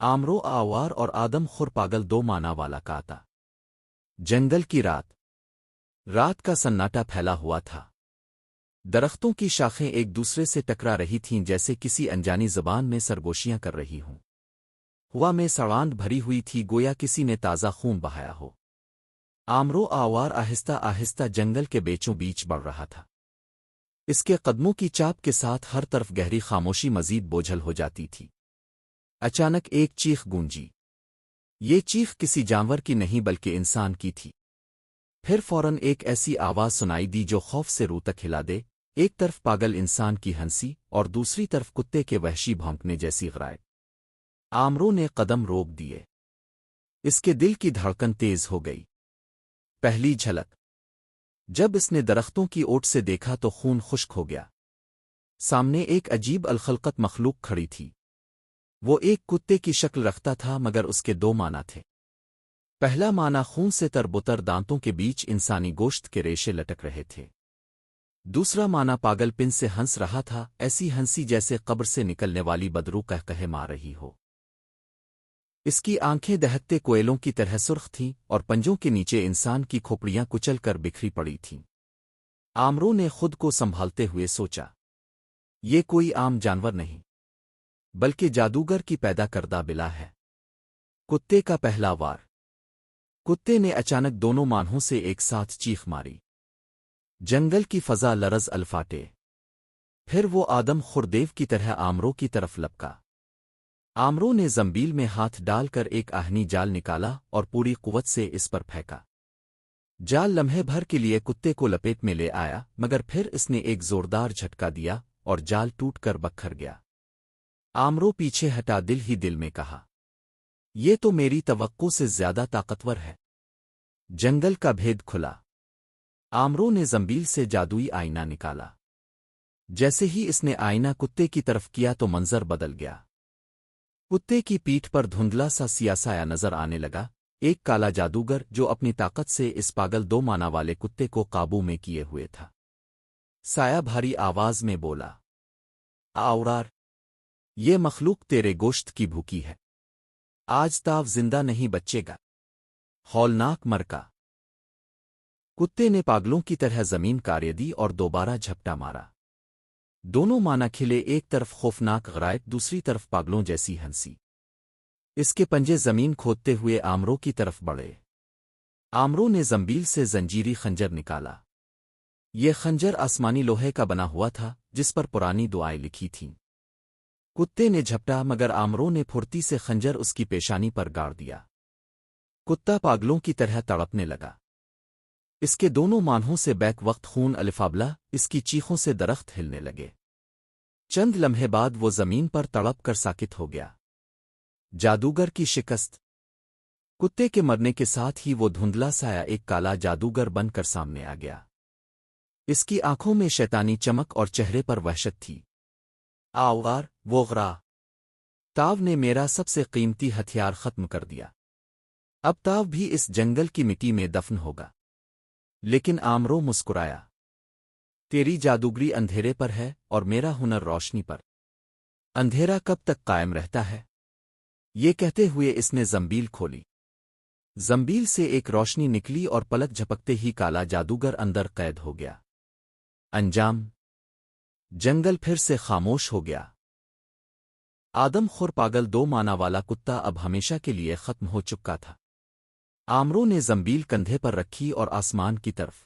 آمرو آوار اور آدم خور پاگل دو معنی والا کاتا۔ جنگل کی رات کا سناٹا پھیلا ہوا تھا۔ درختوں کی شاخیں ایک دوسرے سے ٹکرا رہی تھیں جیسے کسی انجانی زبان میں سرگوشیاں کر رہی ہوں۔ ہوا میں سڑانٹ بھری ہوئی تھی گویا کسی نے تازہ خون بہایا ہو۔ آمرو آوار آہستہ آہستہ جنگل کے بیچوں بیچ بڑھ رہا تھا۔ اس کے قدموں کی چاپ کے ساتھ ہر طرف گہری خاموشی مزید بوجھل ہو جاتی تھی۔ اچانک ایک چیخ گونجی۔ یہ چیخ کسی جانور کی نہیں بلکہ انسان کی تھی۔ پھر فوراً ایک ایسی آواز سنائی دی جو خوف سے روح تک ہلا دے، ایک طرف پاگل انسان کی ہنسی اور دوسری طرف کتے کے وحشی بھونکنے جیسی غرائب۔ آمرو نے قدم روک دیے۔ اس کے دل کی دھڑکن تیز ہو گئی۔ پہلی جھلک جب اس نے درختوں کی اوٹ سے دیکھا تو خون خشک ہو گیا۔ سامنے ایک عجیب الخلقت مخلوق کھڑی تھی۔ وہ ایک کتے کی شکل رکھتا تھا مگر اس کے دو معنی تھے۔ پہلا معنی خون سے تربتر دانتوں کے بیچ انسانی گوشت کے ریشے لٹک رہے تھے۔ دوسرا معنی پاگل پن سے ہنس رہا تھا، ایسی ہنسی جیسے قبر سے نکلنے والی بدرو کہہ مار رہی ہو۔ اس کی آنکھیں دہتے کوئلوں کی طرح سرخ تھیں اور پنجوں کے نیچے انسان کی کھوپڑیاں کچل کر بکھری پڑی تھیں۔ آمرو نے خود کو سنبھالتے ہوئے سوچا، یہ کوئی عام جانور نہیں بلکہ جادوگر کی پیدا کردہ بلا ہے۔ کتے کا پہلا وار۔ کتے نے اچانک دونوں مانہوں سے ایک ساتھ چیخ ماری۔ جنگل کی فضا لرز الفاٹے۔ پھر وہ آدم خوردیو کی طرح آمرو کی طرف لپکا۔ آمرو نے زنبیل میں ہاتھ ڈال کر ایک آہنی جال نکالا اور پوری قوت سے اس پر پھینکا۔ جال لمحے بھر کے لیے کتے کو لپیٹ میں لے آیا مگر پھر اس نے ایک زوردار جھٹکا دیا اور جال ٹوٹ کر بکھر گیا۔ آمرو پیچھے ہٹا دل ہی دل میں کہا، یہ تو میری توقع سے زیادہ طاقتور ہے۔ جنگل کا بھید کھلا۔ آمرو نے زنبیل سے جادوئی آئینہ نکالا۔ جیسے ہی اس نے آئینہ کتے کی طرف کیا تو منظر بدل گیا۔ کتے کی پیٹھ پر دھندلا سا سیاسایا نظر آنے لگا، ایک کالا جادوگر جو اپنی طاقت سے اس پاگل دو معنی والے کتے کو قابو میں کیے ہوئے تھا۔ سایہ بھاری آواز میں بولا، آورار، یہ مخلوق تیرے گوشت کی بھوکی ہے۔ آج تاو زندہ نہیں بچے گا۔ ہولناک مرکا۔ کتے نے پاگلوں کی طرح زمین کاریہ دی اور دوبارہ جھپٹا مارا۔ دونوں معنی کھلے، ایک طرف خوفناک غرائب، دوسری طرف پاگلوں جیسی ہنسی۔ اس کے پنجے زمین کھودتے ہوئے آمرو کی طرف بڑھے۔ آمرو نے زنبیل سے زنجیری خنجر نکالا۔ یہ خنجر آسمانی لوہے کا بنا ہوا تھا جس پر پرانی دعائیں لکھی تھیں۔ کتے نے جھپٹا مگر آمرو نے پھرتی سے خنجر اس کی پیشانی پر گاڑ دیا۔ کتا پاگلوں کی طرح تڑپنے لگا۔ اس کے دونوں مانہوں سے بیک وقت خون الفابلا، اس کی چیخوں سے درخت ہلنے لگے۔ چند لمحے بعد وہ زمین پر تڑپ کر ساکت ہو گیا۔ جادوگر کی شکست۔ کتے کے مرنے کے ساتھ ہی وہ دھندلا سایہ ایک کالا جادوگر بن کر سامنے آ گیا۔ اس کی آنکھوں میں شیطانی چمک اور چہرے پر وحشت تھی۔ آوار، وہ غرا، تاو نے میرا سب سے قیمتی ہتھیار ختم کر دیا۔ اب تاو بھی اس جنگل کی مٹی میں دفن ہوگا۔ لیکن آمرو مسکرایا، تیری جادوگری اندھیرے پر ہے اور میرا ہنر روشنی پر۔ اندھیرا کب تک قائم رہتا ہے؟ یہ کہتے ہوئے اس نے زنبیل کھولی۔ زنبیل سے ایک روشنی نکلی اور پلک جھپکتے ہی کالا جادوگر اندر قید ہو گیا۔ انجام، جنگل پھر سے خاموش ہو گیا۔ آدم خور پاگل دو معنی والا کتا اب ہمیشہ کے لیے ختم ہو چکا تھا۔ آمرو نے زنبیل کندھے پر رکھی اور آسمان کی طرف